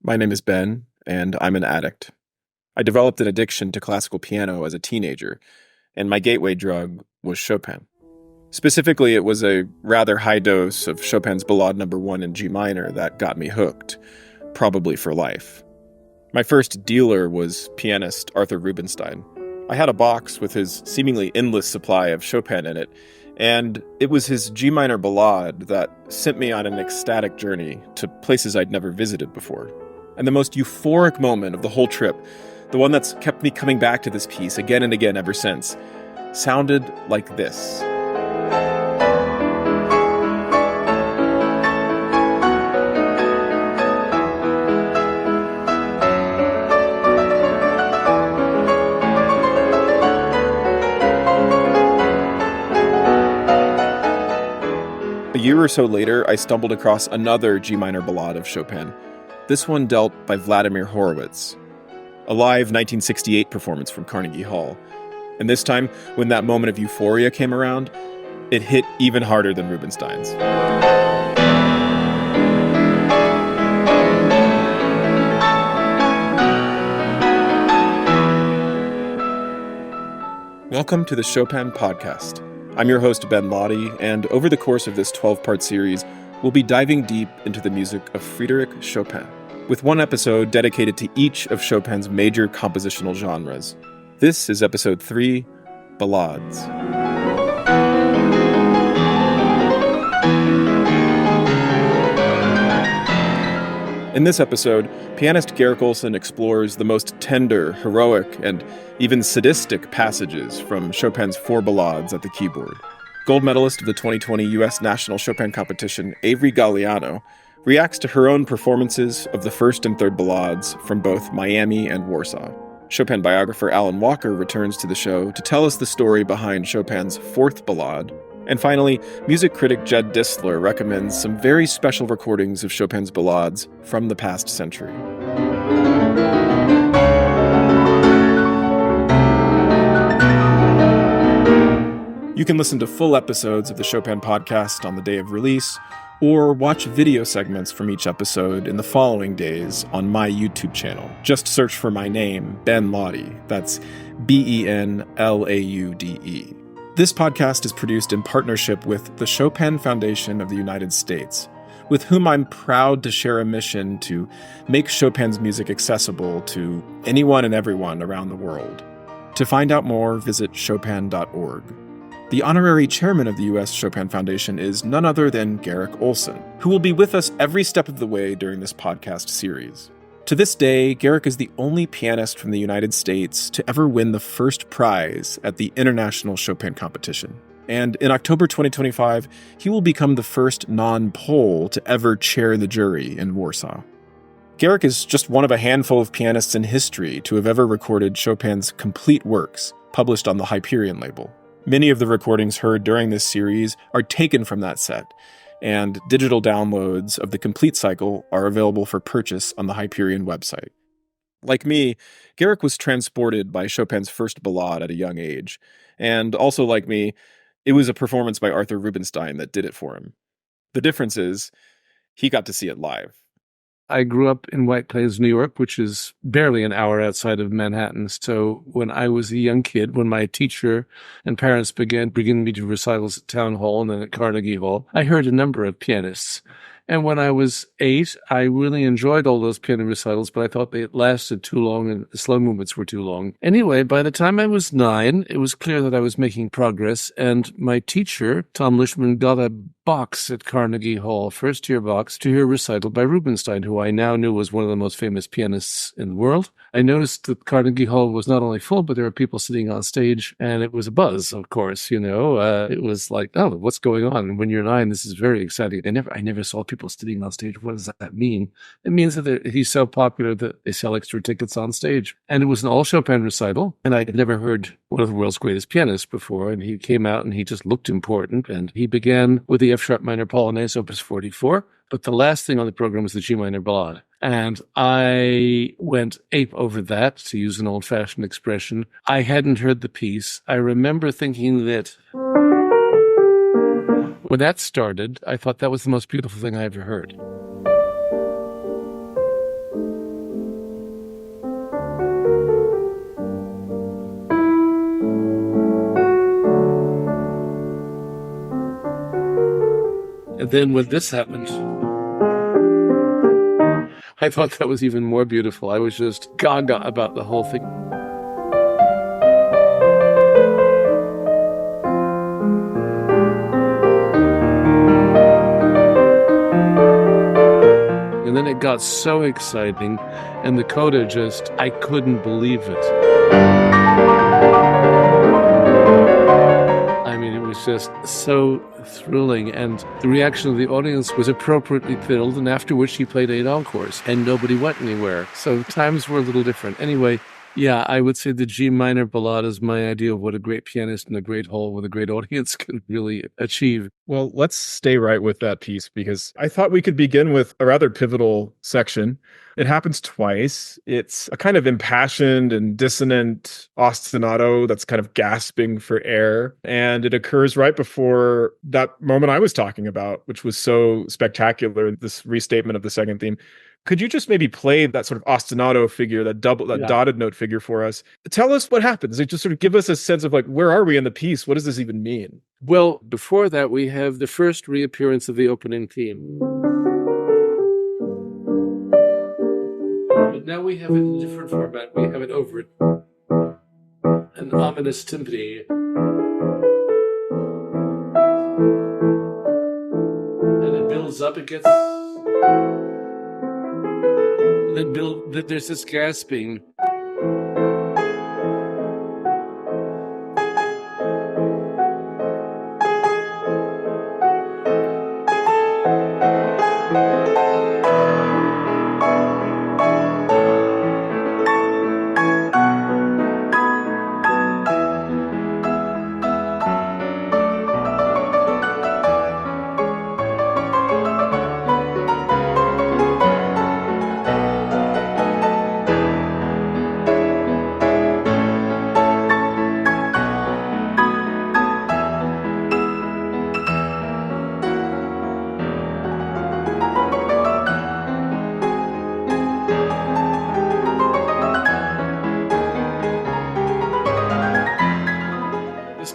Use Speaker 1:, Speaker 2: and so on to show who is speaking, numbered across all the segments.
Speaker 1: My name is Ben, and I'm an addict. I developed an addiction to classical piano as a teenager, and my gateway drug was Chopin. Specifically, it was a rather high dose of Chopin's Ballade No. 1 in G minor that got me hooked, probably for life. My first dealer was pianist Arthur Rubinstein. I had a box with his seemingly endless supply of Chopin in it, and it was his G minor ballade that sent me on an ecstatic journey to places I'd never visited before. And the most euphoric moment of the whole trip, the one that's kept me coming back to this piece again and again ever since, sounded like this. A year or so later, I stumbled across another G minor ballade of Chopin, this one dealt by Vladimir Horowitz, a live 1968 performance from Carnegie Hall. And this time, when that moment of euphoria came around, it hit even harder than Rubinstein's. Welcome to the Chopin Podcast. I'm your host, Ben Laude, and over the course of this 12-part series, we'll be diving deep into the music of Frédéric Chopin, with one episode dedicated to each of Chopin's major compositional genres. This is episode 3, Ballades. In this episode, pianist Garrick Ohlsson explores the most tender, heroic, and even sadistic passages from Chopin's 4 ballades at the keyboard. Gold medalist of the 2020 US National Chopin Competition, Avery Galliano, reacts to her own performances of the first and third ballades from both Miami and Warsaw. Chopin biographer Alan Walker returns to the show to tell us the story behind Chopin's 4th ballade. And finally, music critic Jed Disler recommends some very special recordings of Chopin's ballades from the past century. You can listen to full episodes of the Chopin podcast on the day of release, or watch video segments from each episode in the following days on my YouTube channel. Just search for my name, Ben Laude. That's Benlaude. This podcast is produced in partnership with the Chopin Foundation of the United States, with whom I'm proud to share a mission to make Chopin's music accessible to anyone and everyone around the world. To find out more, visit chopin.org. The honorary chairman of the US Chopin Foundation is none other than Garrick Ohlsson, who will be with us every step of the way during this podcast series. To this day, Garrick is the only pianist from the United States to ever win the first prize at the International Chopin Competition. And in October 2025, he will become the first non-Pole to ever chair the jury in Warsaw. Garrick is just one of a handful of pianists in history to have ever recorded Chopin's complete works, published on the Hyperion label. Many of the recordings heard during this series are taken from that set, and digital downloads of the complete cycle are available for purchase on the Hyperion website. Like me, Garrick was transported by Chopin's first ballade at a young age, and also like me, it was a performance by Arthur Rubinstein that did it for him. The difference is, he got to see it live.
Speaker 2: I grew up in White Plains, New York, which is barely an hour outside of Manhattan. So when I was a young kid, when my teacher and parents began bringing me to recitals at Town Hall and then at Carnegie Hall, I heard a number of pianists. And when I was 8, I really enjoyed all those piano recitals, but I thought they lasted too long and the slow movements were too long. Anyway, by the time I was 9, it was clear that I was making progress, and my teacher, Tom Lishman, got a box at Carnegie Hall, first-year box, to hear a recital by Rubinstein, who I now knew was one of the most famous pianists in the world. I noticed that Carnegie Hall was not only full, but there were people sitting on stage, and it was a buzz, of course, you know. It was like, oh, what's going on? And when you're 9, this is very exciting. I never saw people sitting on stage. What does that mean? It means that he's so popular that they sell extra tickets on stage. And it was an all Chopin recital, and I had never heard one of the world's greatest pianists before, and he came out and he just looked important, and he began with the F-sharp minor Polonaise, opus 44, but the last thing on the program was the G minor ballade. And I went ape over that, to use an old-fashioned expression. I hadn't heard the piece. I remember thinking that when that started, I thought that was the most beautiful thing I ever heard. But then when this happened, I thought that was even more beautiful. I was just gaga about the whole thing. And then it got so exciting, and the coda just, I couldn't believe it. I mean, it was just so thrilling, and the reaction of the audience was appropriately filled, and after which he played 8 encores, and nobody went anywhere. So times were a little different. Anyway, yeah, I would say the G minor ballade is my idea of what a great pianist in a great hall with a great audience can really achieve.
Speaker 1: Well, let's stay right with that piece because I thought we could begin with a rather pivotal section. It happens twice. It's a kind of impassioned and dissonant ostinato that's kind of gasping for air. And it occurs right before that moment I was talking about, which was so spectacular, this restatement of the second theme. Could you just maybe play that sort of ostinato figure, that dotted note figure for us? Tell us what happens. Just sort of give us a sense of like, where are we in the piece? What does this even mean?
Speaker 2: Well, before that, we have the first reappearance of the opening theme. But now we have it in a different format. We have it over an ominous timpani. And it builds up, it gets... Then there's this gasping.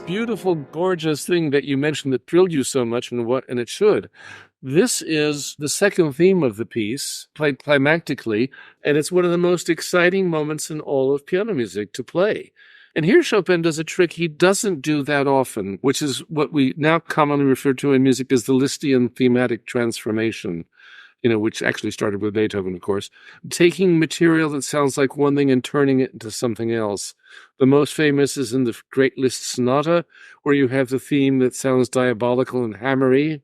Speaker 2: Beautiful, gorgeous thing that you mentioned that thrilled you so much, and it should. This is the second theme of the piece, played climactically, and it's one of the most exciting moments in all of piano music to play. And here Chopin does a trick he doesn't do that often, which is what we now commonly refer to in music as the Lisztian thematic transformation. Which actually started with Beethoven, of course, taking material that sounds like one thing and turning it into something else. The most famous is in the Great Liszt Sonata, where you have the theme that sounds diabolical and hammery.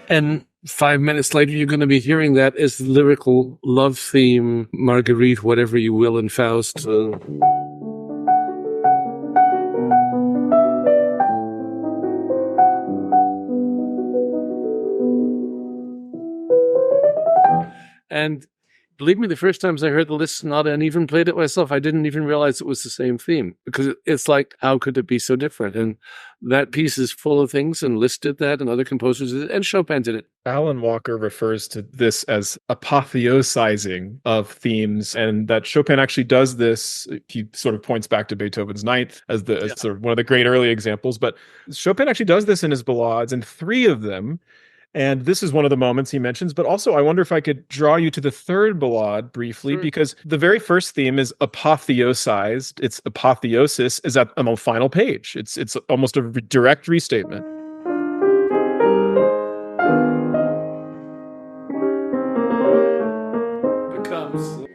Speaker 2: And 5 minutes later, you're going to be hearing that as the lyrical love theme, Marguerite, whatever you will, in Faust. And believe me, the first times I heard the Liszt Sonata and even played it myself, I didn't even realize it was the same theme, because it's like, how could it be so different? And that piece is full of things, and Liszt did that, and other composers did it, and Chopin did it.
Speaker 1: Alan Walker refers to this as apotheosizing of themes, and that Chopin actually does this. He sort of points back to Beethoven's Ninth as sort of one of the great early examples, but Chopin actually does this in his ballades, and 3 of them. And this is one of the moments he mentions, but also I wonder if I could draw you to the third ballade briefly, sure. Because the very first theme is apotheosized. Its apotheosis is on the final page. It's almost a direct restatement.
Speaker 2: Becomes...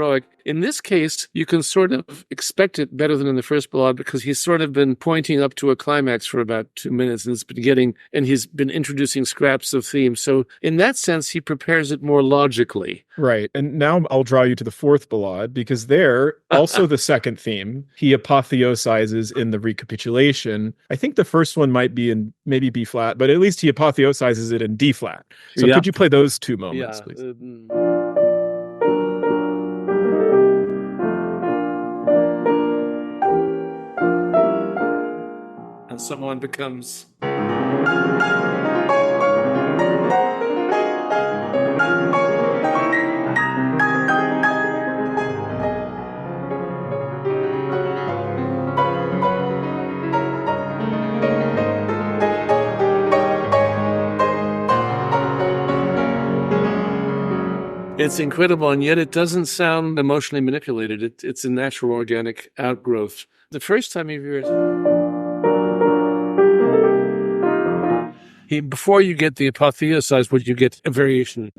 Speaker 2: heroic. In this case, you can sort of expect it better than in the first ballade because he's sort of been pointing up to a climax for about 2 minutes, and he's been introducing scraps of theme. So in that sense, he prepares it more logically.
Speaker 1: Right. And now I'll draw you to the fourth ballade, because there, also the second theme, he apotheosizes in the recapitulation. I think the first one might be in maybe B flat, but at least he apotheosizes it in D flat. So could you play those two moments, please?
Speaker 2: And someone becomes... It's incredible, and yet it doesn't sound emotionally manipulated. It's a natural, organic outgrowth. The first time you hear it, before you get the apotheosized, what you get a variation.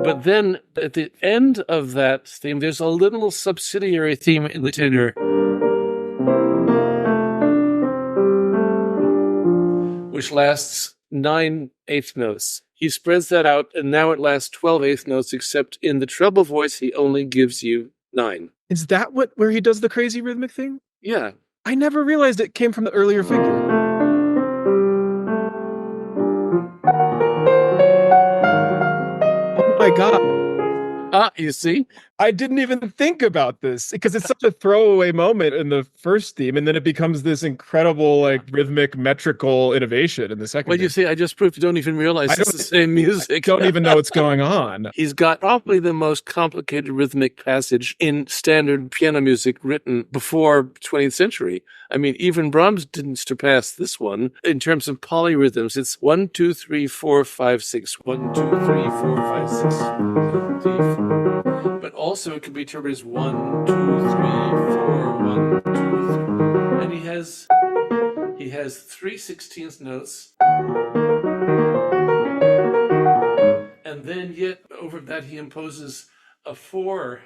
Speaker 2: But then at the end of that theme, there's a little subsidiary theme in the tenor, which lasts 9 eighth notes. He spreads that out, and now it lasts 12 eighth notes, except in the treble voice, he only gives you 9.
Speaker 1: Is that where he does the crazy rhythmic thing?
Speaker 2: Yeah.
Speaker 1: I never realized it came from the earlier figure. Oh my God.
Speaker 2: You see?
Speaker 1: I didn't even think about this because it's such a throwaway moment in the first theme, and then it becomes this incredible, like, rhythmic, metrical innovation in the second.
Speaker 2: Well, you see, I just proved you don't even realize it's the same music.
Speaker 1: I don't even know what's going on.
Speaker 2: He's got probably the most complicated rhythmic passage in standard piano music written before 20th century. I mean, even Brahms didn't surpass this one in terms of polyrhythms. It's 1, 2, 3, 4, 5, 6. 1, 2, 3, 4, 5, 6. 1, 2, 4. But also it can be interpreted as 1, 2, 3, 4, 1, 2, 3. And he has 3 16th notes. And then yet over that he imposes a 4.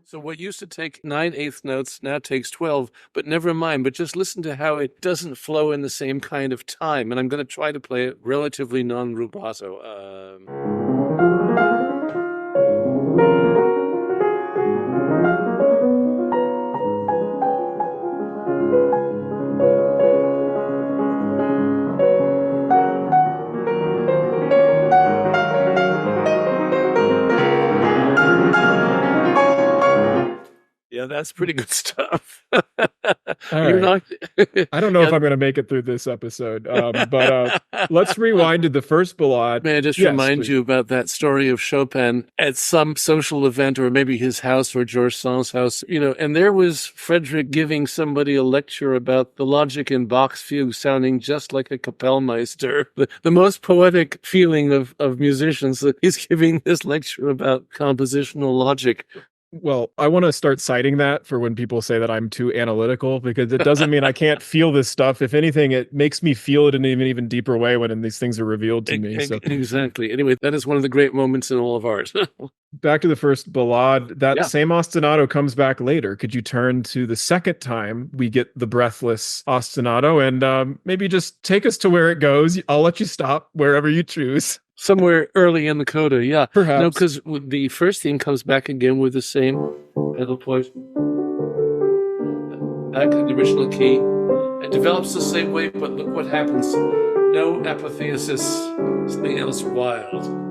Speaker 2: So what used to take 9 eighth notes now takes 12, but never mind. But just listen to how it doesn't flow in the same kind of time. And I'm going to try to play it relatively non-rubato. Yeah, that's pretty good stuff.
Speaker 1: Right. I don't know if I'm going to make it through this episode, but let's rewind to the first ballade.
Speaker 2: May I just remind you about that story of Chopin at some social event, or maybe his house or George Sand's house, and there was Frederick giving somebody a lecture about the logic in Bach's fugue sounding just like a Kapellmeister. The most poetic feeling of musicians, that he's giving this lecture about compositional logic.
Speaker 1: Well, I want to start citing that for when people say that I'm too analytical, because it doesn't mean I can't feel this stuff. If anything, it makes me feel it in an even deeper way when these things are revealed to me. So.
Speaker 2: Exactly. Anyway, that is one of the great moments in all of art.
Speaker 1: Back to the first ballade, that same ostinato comes back later. Could you turn to the second time we get the breathless ostinato and maybe just take us to where it goes? I'll let you stop wherever you choose.
Speaker 2: Somewhere early in the coda, yeah.
Speaker 1: Perhaps.
Speaker 2: No, because the first theme comes back again with the same pedal voice. Back in the original key. It develops the same way, but look what happens. No apotheosis, something else wild.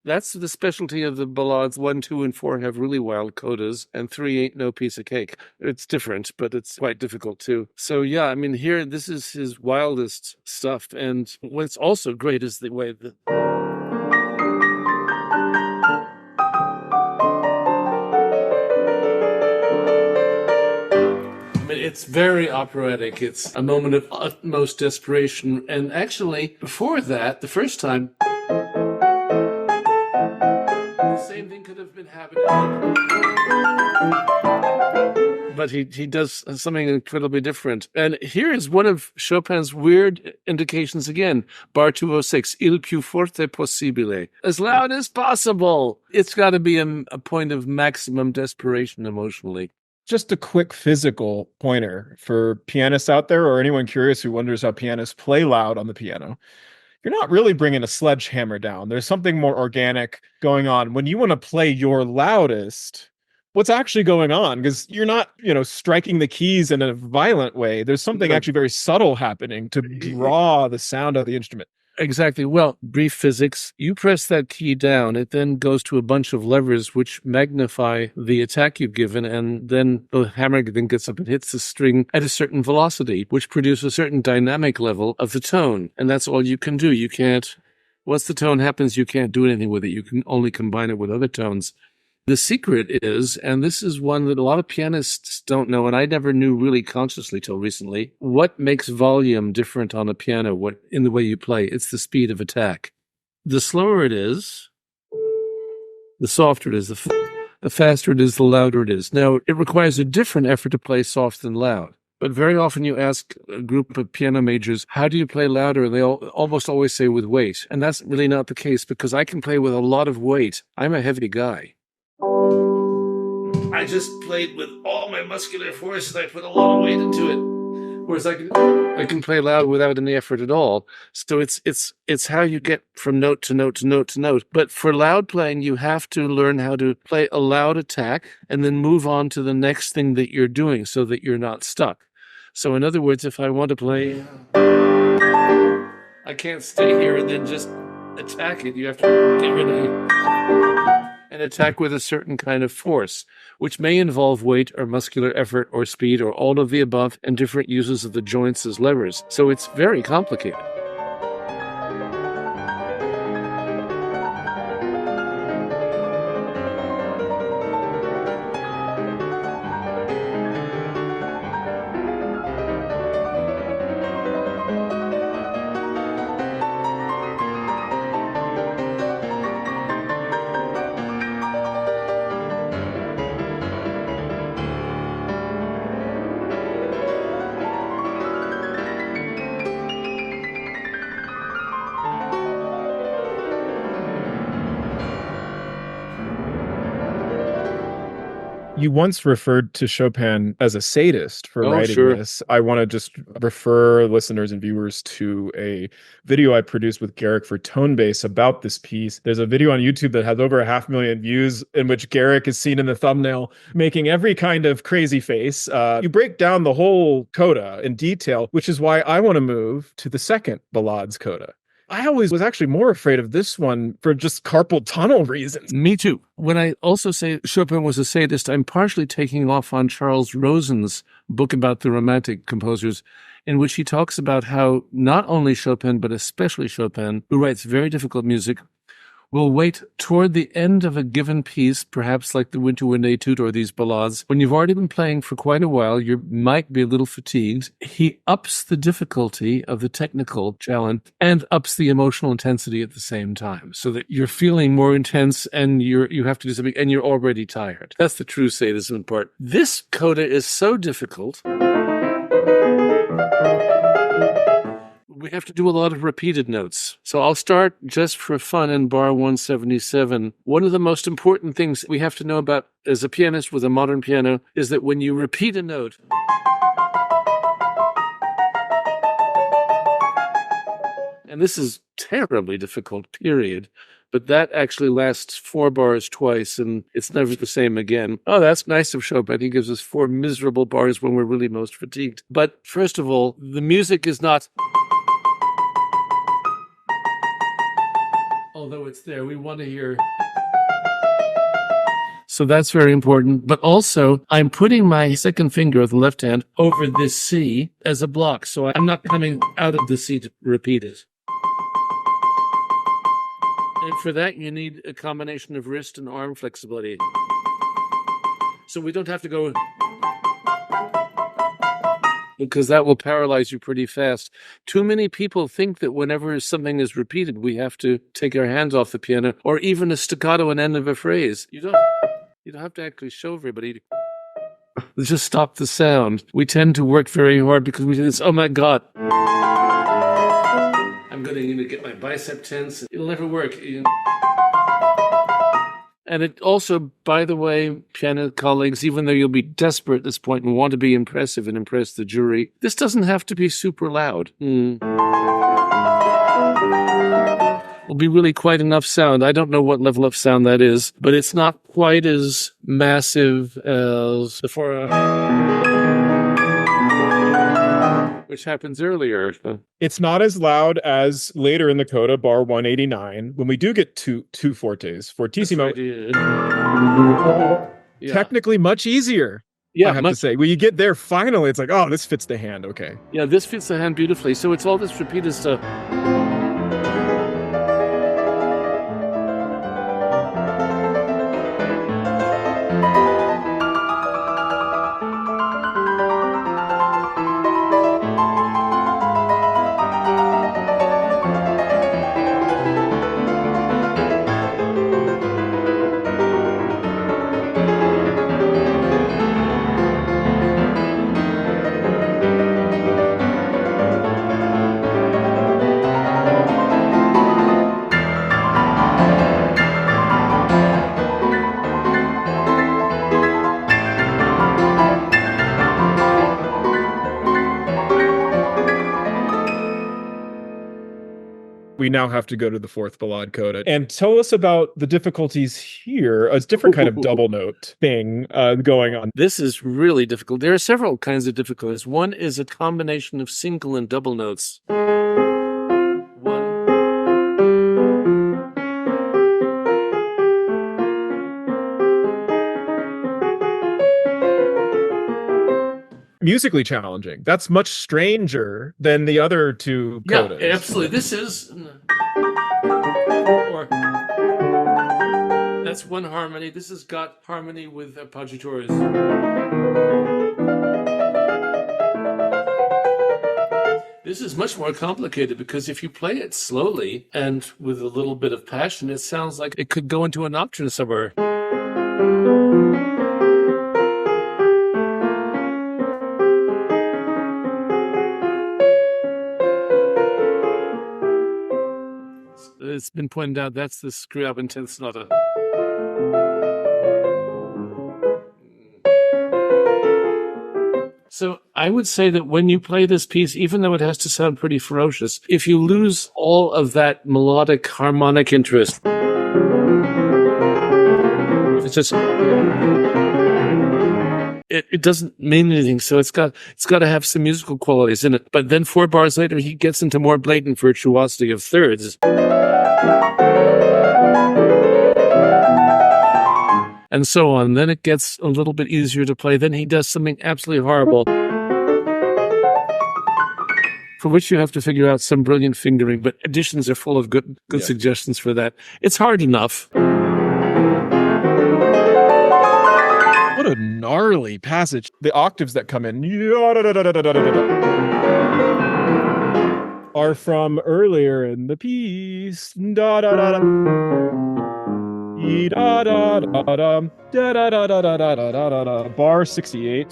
Speaker 2: That's the specialty of the ballades. 1, 2, and 4 have really wild codas, and 3 ain't no piece of cake. It's different, but it's quite difficult too. So yeah, I mean, here, this is his wildest stuff. And what's also great is the way that it's very operatic. It's a moment of utmost desperation. And actually, before that, the first time, the same thing could have been happening. But he does something incredibly different. And here is one of Chopin's weird indications again. Bar 206, il più forte possibile. As loud as possible. It's got to be a point of maximum desperation emotionally.
Speaker 1: Just a quick physical pointer for pianists out there, or anyone curious who wonders how pianists play loud on the piano. You're not really bringing a sledgehammer down. There's something more organic going on. When you want to play your loudest, what's actually going on? Because you're not, striking the keys in a violent way. There's something actually very subtle happening to draw the sound of the instrument.
Speaker 2: Exactly. Well, brief physics. You press that key down, it then goes to a bunch of levers which magnify the attack you've given, and then the hammer then gets up and hits the string at a certain velocity, which produces a certain dynamic level of the tone. And that's all you can do. You can't, once the tone happens, you can't do anything with it. You can only combine it with other tones. The secret is, and this is one that a lot of pianists don't know, and I never knew really consciously till recently, what makes volume different on a piano, what in the way you play. It's the speed of attack. The slower it is, the softer it is, the faster it is, the louder it is. Now, it requires a different effort to play soft than loud. But very often you ask a group of piano majors, how do you play louder? And they almost always say with weight. And that's really not the case, because I can play with a lot of weight. I'm a heavy guy. I just played with all my muscular force and I put a lot of weight into it. Whereas I can play loud without any effort at all. So it's how you get from note to note to note to note. But for loud playing, you have to learn how to play a loud attack and then move on to the next thing that you're doing so that you're not stuck. So in other words, if I want to play, I can't stay here and then just attack it. You have to get rid of it and attack with a certain kind of force, which may involve weight or muscular effort or speed or all of the above, and different uses of the joints as levers. So it's very complicated.
Speaker 1: You once referred to Chopin as a sadist for writing this. I want to just refer listeners and viewers to a video I produced with Garrick for Tone Base about this piece. There's a video on YouTube that has over 500,000 views in which Garrick is seen in the thumbnail making every kind of crazy face. You break down the whole coda in detail, which is why I want to move to the second Ballades coda. I always was actually more afraid of this one for just carpal tunnel reasons.
Speaker 2: Me too. When I also say Chopin was a sadist, I'm partially taking off on Charles Rosen's book about the Romantic composers, in which he talks about how not only Chopin, but especially Chopin, who writes very difficult music, will wait toward the end of a given piece, perhaps like the Winter Wind Etude or these ballades. When you've already been playing for quite a while, you might be a little fatigued. He ups the difficulty of the technical challenge and ups the emotional intensity at the same time, so that you're feeling more intense and you have to do something and you're already tired. That's the true sadism part. This coda is so difficult. We have to do a lot of repeated notes. So I'll start just for fun in bar 177. One of the most important things we have to know about as a pianist with a modern piano is that when you repeat a note, and this is terribly difficult, period, but that actually lasts 4 bars twice, and it's never the same again. Oh, that's nice of Chopin. He gives us 4 miserable bars when we're really most fatigued. But first of all, the music is not... although it's there, we want to hear. So that's very important. But also, I'm putting my second finger of the left hand over this C as a block. So I'm not coming out of the C to repeat it. And for that, you need a combination of wrist and arm flexibility. So we don't have to go, because that will paralyze you pretty fast. Too many people think that whenever something is repeated, we have to take our hands off the piano, or even a staccato and end of a phrase. You don't have to actually show everybody. Just stop the sound. We tend to work very hard because we do this, oh my God. I'm going to need to get my bicep tense. It'll never work. And it also, by the way, piano colleagues, even though you'll be desperate at this point and want to be impressive and impress the jury, this doesn't have to be super loud. Will be really quite enough sound. I don't know what level of sound that is, but it's not quite as massive as the which happens earlier.
Speaker 1: It's not as loud as later in the coda, bar 189, when we do get two fortes. Fortissimo.
Speaker 2: Right. Yeah.
Speaker 1: Technically much easier.
Speaker 2: Yeah,
Speaker 1: I have to say. When you get there, finally, it's like, oh, this fits the hand. Okay.
Speaker 2: Yeah, this fits the hand beautifully. So it's all this repeated stuff.
Speaker 1: We now have to go to the fourth ballade coda. And tell us about the difficulties here. A different kind of double note thing going on.
Speaker 2: This is really difficult. There are several kinds of difficulties. One is a combination of single and double notes.
Speaker 1: Musically challenging. That's much stranger than the other two codas.
Speaker 2: Yeah, absolutely. This is... That's one harmony. This has got harmony with appoggiatures. This is much more complicated because if you play it slowly and with a little bit of passion, it sounds like it could go into an nocturne somewhere. It's been pointed out that's the screw up intense sonata. So I would say that when you play this piece, even though it has to sound pretty ferocious, if you lose all of that melodic harmonic interest, it's just it doesn't mean anything. So it's got to have some musical qualities in it. But then 4 bars later, he gets into more blatant virtuosity of thirds. And so on. Then it gets a little bit easier to play. Then he does something absolutely horrible, for which you have to figure out some brilliant fingering. But editions are full of good suggestions for that. It's hard enough.
Speaker 1: What a gnarly passage. The octaves that come in are from earlier in the piece. Da da da da. Da da da da da da da da da da da da. Bar 68.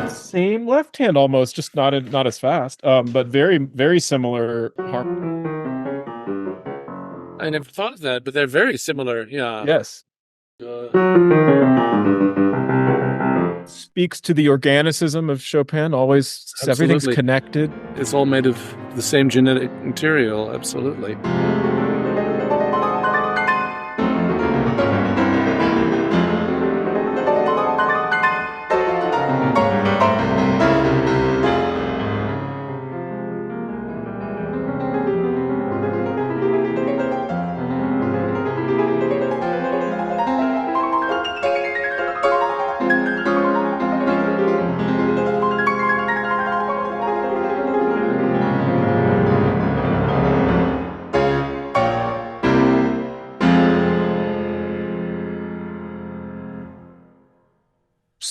Speaker 1: Same left hand almost, just not as fast. But very, very similar harmony.
Speaker 2: I never thought of that, but they're very similar. Yeah.
Speaker 1: Yes. Speaks to the organicism of Chopin. Always, everything's connected.
Speaker 2: It's all made of the same genetic material. Absolutely.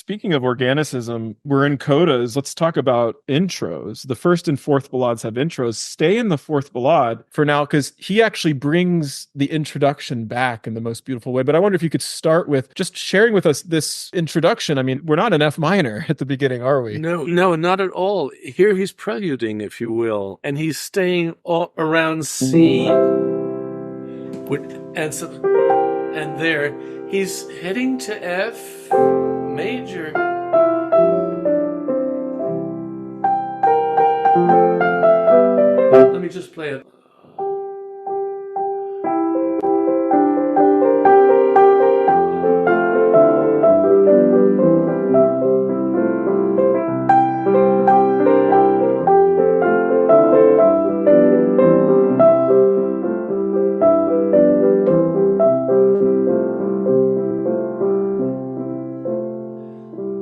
Speaker 1: Speaking of organicism, we're in Codas. Let's talk about intros. The first and fourth ballades have intros. Stay in the fourth ballade for now, because he actually brings the introduction back in the most beautiful way. But I wonder if you could start with just sharing with us this introduction. I mean, we're not in F minor at the beginning, are we?
Speaker 2: No, not at all. Here he's preluding, if you will, and he's staying all around C. And there, he's heading to F major. Let me just play it.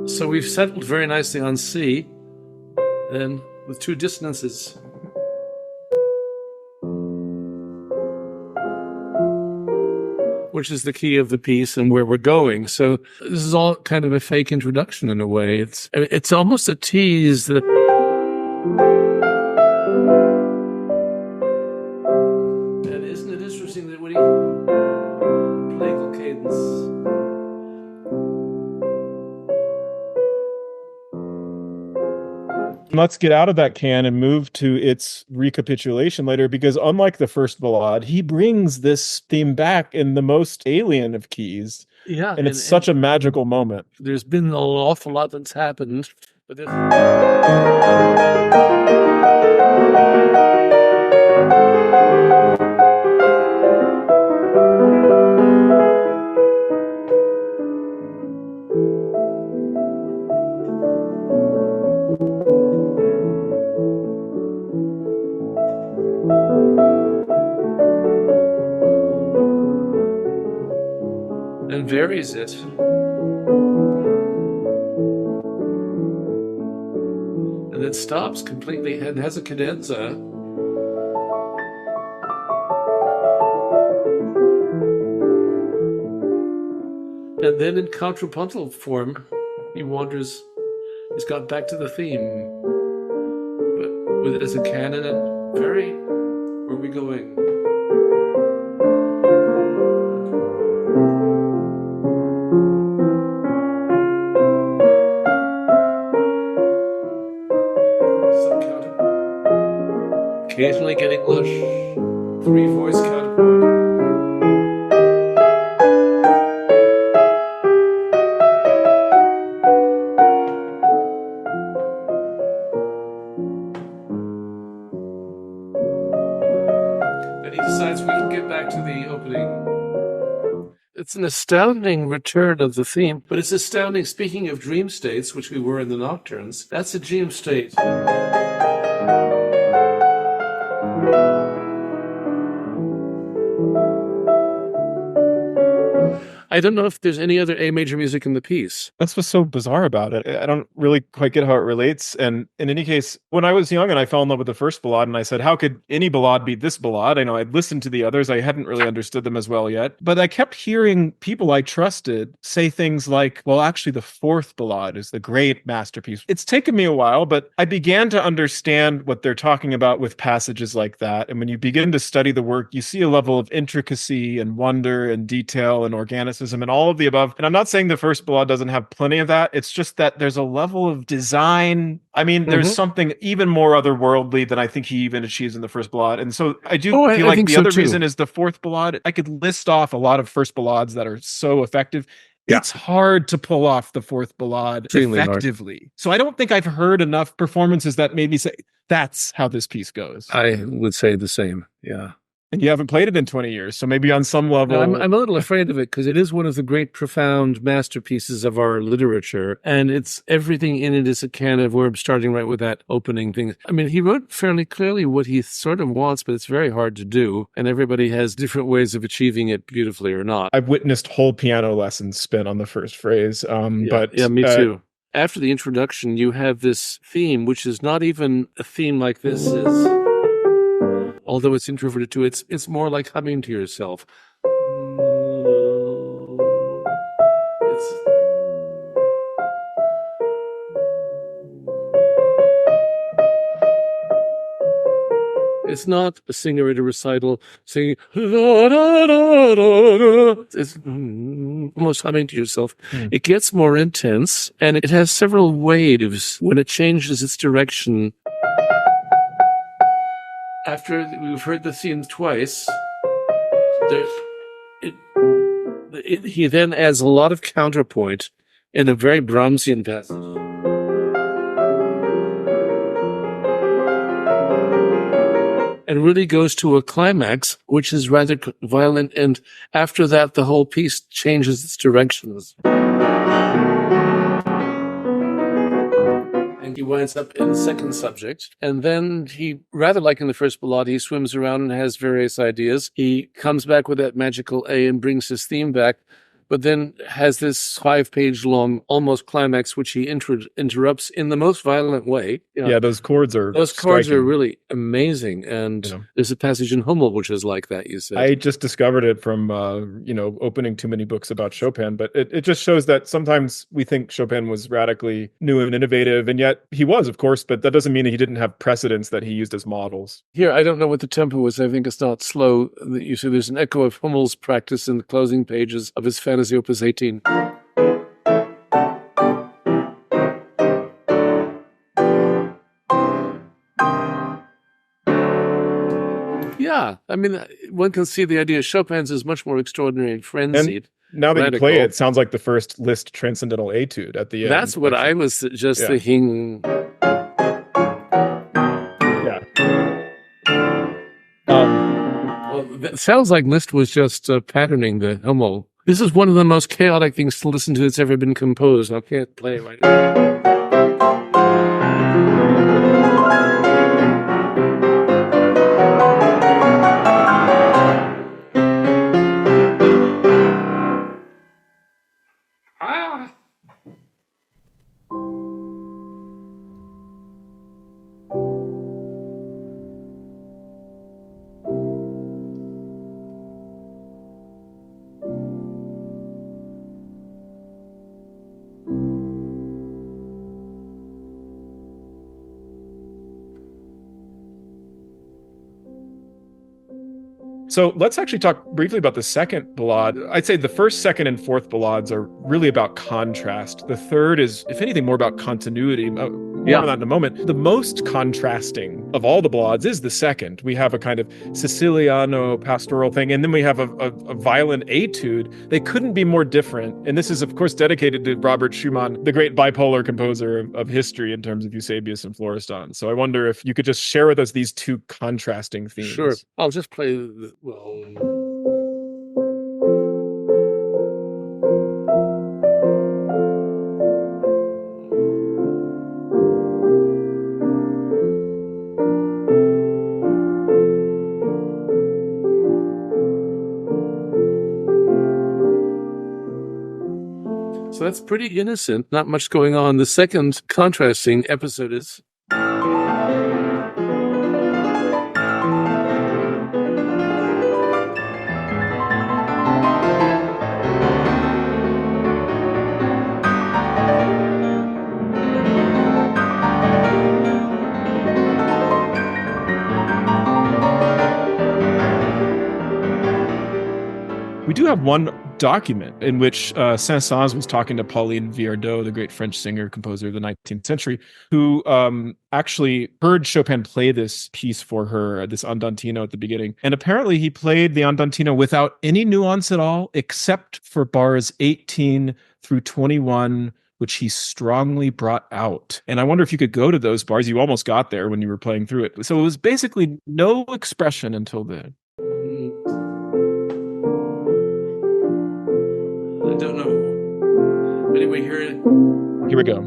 Speaker 2: So we've settled very nicely on C, then with two dissonances. Which is the key of the piece and where we're going. So this is all kind of a fake introduction in a way. It's almost a tease that. And isn't it interesting that when he plagal cadence.
Speaker 1: Let's get out of that can and move to its recapitulation later, because unlike the first ballade, he brings this theme back in the most alien of keys.
Speaker 2: Yeah.
Speaker 1: And it's such a magical moment.
Speaker 2: There's been an awful lot that's happened, but and varies it. And then stops completely and has a cadenza. And then in contrapuntal form, he wanders, he's got back to the theme. But with it as a canon and very, where are we going? Occasionally getting lush, three-voice counterpoint. Then he decides we can get back to the opening. It's an astounding return of the theme, but it's astounding. Speaking of dream states, which we were in the nocturnes, that's a dream state. I don't know if there's any other A major music in the piece.
Speaker 1: That's what's so bizarre about it. I don't really quite get how it relates. And in any case, when I was young and I fell in love with the first ballade, and I said, how could any ballade beat this ballade? I know I'd listened to the others. I hadn't really understood them as well yet. But I kept hearing people I trusted say things like, well, actually, the fourth ballade is the great masterpiece. It's taken me a while, but I began to understand what they're talking about with passages like that. And when you begin to study the work, you see a level of intricacy and wonder and detail and organicism and all of the above. And I'm not saying the first ballade doesn't have plenty of that. It's just that there's a level of design. I mean, there's something even more otherworldly than I think he even achieves in the first ballade. And so I do feel like the other reason is the fourth ballade. I could list off a lot of first ballades that are so effective. Yeah. It's hard to pull off the fourth ballade effectively. So I don't think I've heard enough performances that made me say, that's how this piece goes.
Speaker 2: I would say the same. Yeah.
Speaker 1: And you haven't played it in 20 years, so maybe on some level...
Speaker 2: No, I'm a little afraid of it, because it is one of the great, profound masterpieces of our literature, and it's everything in it is a can of worms, starting right with that opening thing. I mean, he wrote fairly clearly what he sort of wants, but it's very hard to do, and everybody has different ways of achieving it beautifully or not.
Speaker 1: I've witnessed whole piano lessons spent on the first phrase, but...
Speaker 2: Yeah, me too. After the introduction, you have this theme, which is not even a theme like this is... Although it's introverted too, it's more like humming to yourself. It's not a singer at a recital singing. It's almost humming to yourself. It gets more intense, and it has several waves when it changes its direction. After we've heard the theme twice, he then adds a lot of counterpoint in a very Brahmsian passage. And really goes to a climax, which is rather violent, and after that, the whole piece changes its directions. And he winds up in the second subject, and then he, rather like in the first ballade, he swims around and has various ideas. He comes back with that magical A and brings his theme back, but then has this 5-page long almost climax, which he interrupts in the most violent way.
Speaker 1: Yeah, those chords are
Speaker 2: really amazing. And there's a passage in Hummel which is like that, you said.
Speaker 1: I just discovered it from, opening too many books about Chopin, but it just shows that sometimes we think Chopin was radically new and innovative, and yet he was, of course, but that doesn't mean that he didn't have precedents that he used as models.
Speaker 2: Here, I don't know what the tempo is. I think it's not slow. You see there's an echo of Hummel's practice in the closing pages of his Fantasy Opus 18. Yeah, I mean, one can see the idea. Chopin's is much more extraordinary and frenzied.
Speaker 1: And now that you play it, it sounds like the first Liszt Transcendental Etude at the end.
Speaker 2: That's what I was just thinking.
Speaker 1: Yeah.
Speaker 2: Well, it sounds like Liszt was just patterning the Hummel. This is one of the most chaotic things to listen to that's ever been composed. I can't play it right now.
Speaker 1: So let's actually talk briefly about the second ballade. I'd say the first, second, and fourth ballades are really about contrast. The third is, if anything, more about continuity. More on that in a moment. The most contrasting of all the ballades is the second. We have a kind of Siciliano pastoral thing, and then we have a violent etude. They couldn't be more different. And this is, of course, dedicated to Robert Schumann, the great bipolar composer of history in terms of Eusebius and Florestan. So I wonder if you could just share with us these two contrasting themes.
Speaker 2: Sure. I'll just play So that's pretty innocent, not much going on. The second contrasting episode is...
Speaker 1: We do have one document in which Saint-Saëns was talking to Pauline Viardot, the great French singer, composer of the 19th century, who actually heard Chopin play this piece for her, this Andantino at the beginning. And apparently he played the Andantino without any nuance at all, except for bars 18 through 21, which he strongly brought out. And I wonder if you could go to those bars. You almost got there when you were playing through it. So it was basically no expression until then.
Speaker 2: I don't know. Anyway, here
Speaker 1: we go.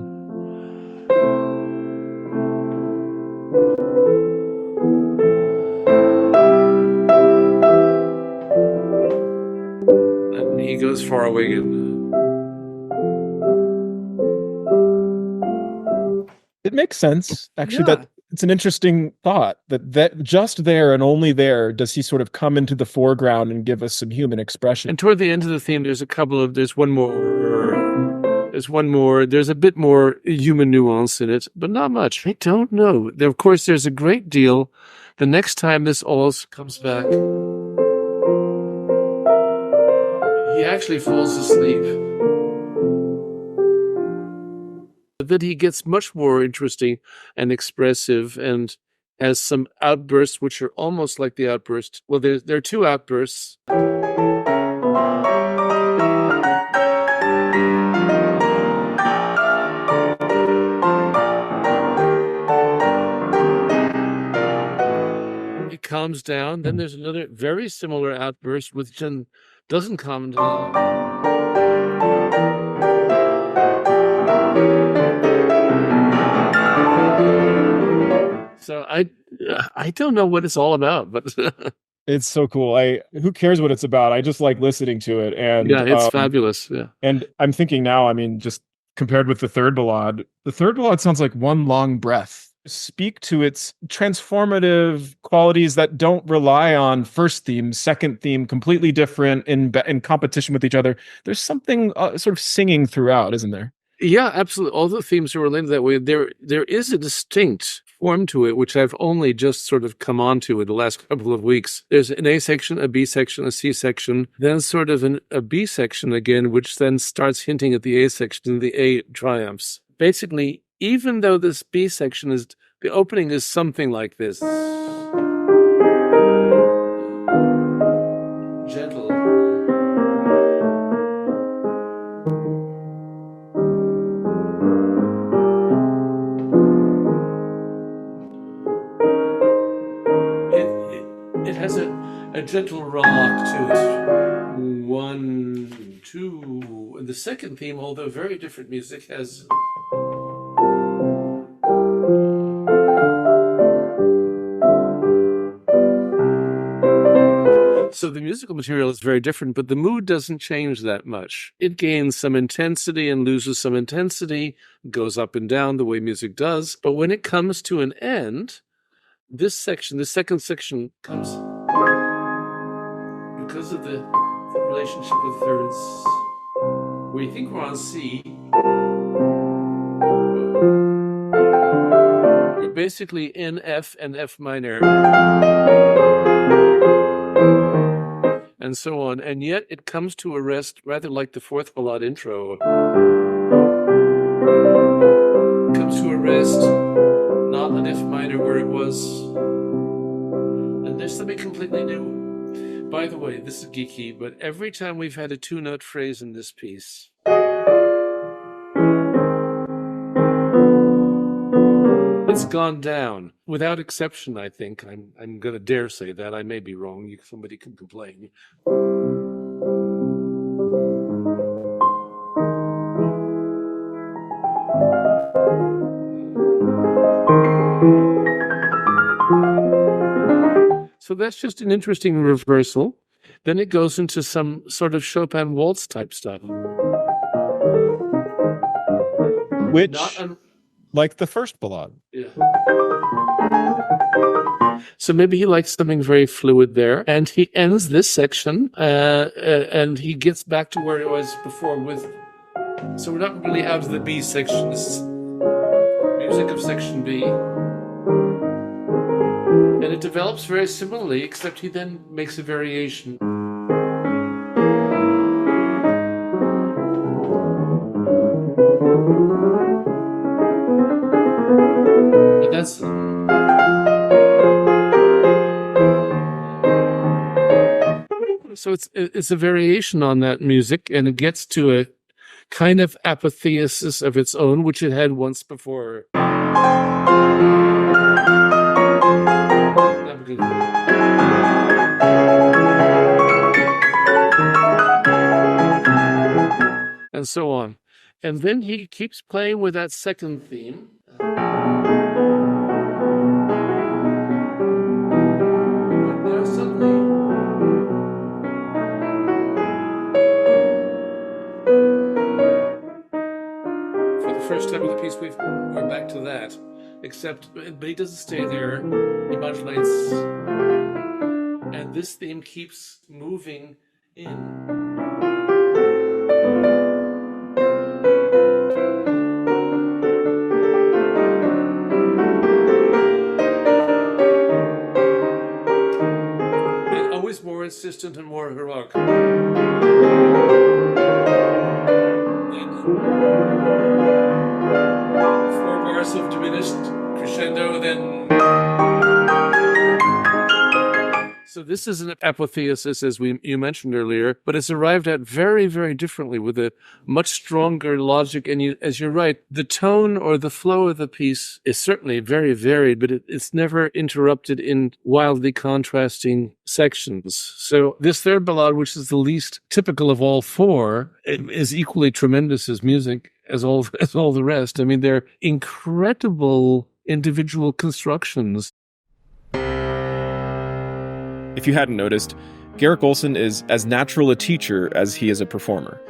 Speaker 2: And he goes far away.
Speaker 1: It makes sense, actually, that it's an interesting thought that just there and only there does he sort of come into the foreground and give us some human expression.
Speaker 2: And toward the end of the theme, there's one more, there's a bit more human nuance in it, but not much. I don't know. Of course, there's a great deal The next time this Ohlsson comes back, he actually falls asleep. Then he gets much more interesting and expressive and has some outbursts which are almost like the outburst. Well, there are two outbursts. It calms down. Then there's another very similar outburst which then doesn't calm down. So I don't know what it's all about, but
Speaker 1: It's so cool. Who cares what it's about? I just like listening to it, and
Speaker 2: yeah, it's fabulous. Yeah,
Speaker 1: and I'm thinking now, I mean, just compared with the third ballade sounds like one long breath. Speak to its transformative qualities that don't rely on first theme, second theme, completely different in competition with each other. There's something sort of singing throughout, isn't there?
Speaker 2: yeah, absolutely. All the themes are related that way. There is a distinct form to it, which I've only just sort of come onto in the last couple of weeks. There's an A section, a B section, a C section, then sort of a B section again, which then starts hinting at the A section, and the A triumphs. Basically, even though this B section is, the opening is something like this. Gentle. It has a gentle rock to it. 1, 2. And the second theme, although very different music, has. So the musical material is very different, but the mood doesn't change that much. It gains some intensity and loses some intensity, goes up and down the way music does. But when it comes to an end, this section, the second section, comes because of the relationship with thirds. We think we're on C. We're basically in F and F minor. And so on. And yet it comes to a rest rather like the fourth ballade intro. It comes to a rest, not an F minor where it was. And there's something completely new. By the way, this is geeky, but every time we've had a two-note phrase in this piece, it's gone down. Without exception, I think. I'm going to dare say that. I may be wrong. Somebody can complain. So that's just an interesting reversal. Then it goes into some sort of Chopin waltz type stuff.
Speaker 1: Which, like the first ballade.
Speaker 2: Yeah. So maybe he likes something very fluid there. And he ends this section and he gets back to where it was before with. So we're not really out of the B section. This is music of section B. And it develops very similarly, except he then makes a variation. And that's. So it's a variation on that music, and it gets to a kind of apotheosis of its own, which it had once before. And so on. And then he keeps playing with that second theme. But now suddenly, for the first time in the piece, we're back to that. Except, but he doesn't stay there. He modulates. And this theme keeps moving in. insistent and more heroic. Four bars of diminished crescendo, then. So this is an apotheosis, as you mentioned earlier, but it's arrived at very, very differently with a much stronger logic. And as you're right, the tone or the flow of the piece is certainly very varied, but it's never interrupted in wildly contrasting sections. So this third ballade, which is the least typical of all four, is equally tremendous as music as all the rest. I mean, they're incredible individual constructions.
Speaker 1: If you hadn't noticed, Garrick Ohlsson is as natural a teacher as he is a performer.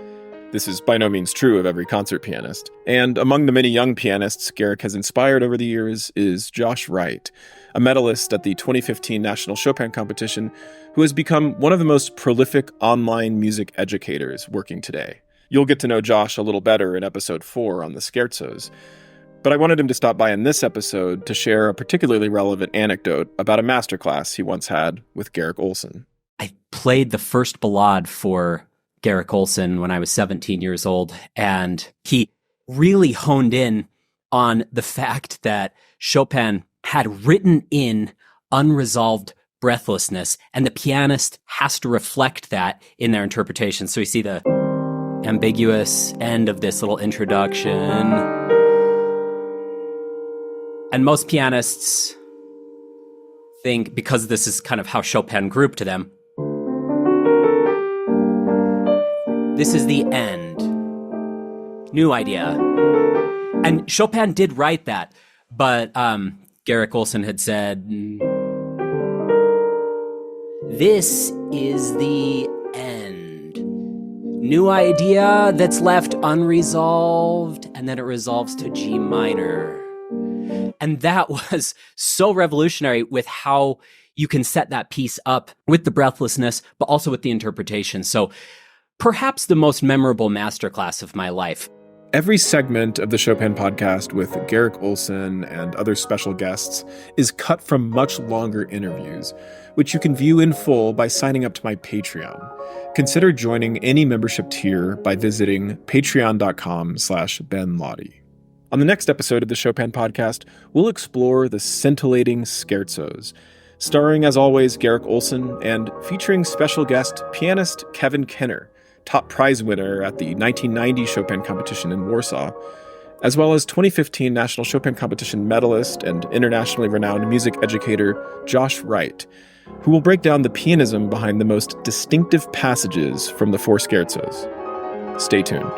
Speaker 1: This is by no means true of every concert pianist. And among the many young pianists Garrick has inspired over the years is Josh Wright, a medalist at the 2015 National Chopin Competition, who has become one of the most prolific online music educators working today. You'll get to know Josh a little better in episode 4 on the scherzos. But I wanted him to stop by in this episode to share a particularly relevant anecdote about a masterclass he once had with Garrick Ohlsson.
Speaker 3: I played the first ballade for Garrick Ohlsson when I was 17 years old, and he really honed in on the fact that Chopin had written in unresolved breathlessness, and the pianist has to reflect that in their interpretation. So you see the ambiguous end of this little introduction. And most pianists think, because this is kind of how Chopin grouped to them, this is the end. New idea. And Chopin did write that, but Garrick Ohlsson had said, this is the end. New idea that's left unresolved, and then it resolves to G minor. And that was so revolutionary with how you can set that piece up with the breathlessness, but also with the interpretation. So perhaps the most memorable masterclass of my life.
Speaker 1: Every segment of the Chopin podcast with Garrick Ohlsson and other special guests is cut from much longer interviews, which you can view in full by signing up to my Patreon. Consider joining any membership tier by visiting patreon.com/Ben Laude. On the next episode of the Chopin podcast, we'll explore the scintillating scherzos, starring, as always, Garrick Ohlsson and featuring special guest pianist Kevin Kenner, top prize winner at the 1990 Chopin Competition in Warsaw, as well as 2015 National Chopin Competition medalist and internationally renowned music educator Josh Wright, who will break down the pianism behind the most distinctive passages from the four scherzos. Stay tuned.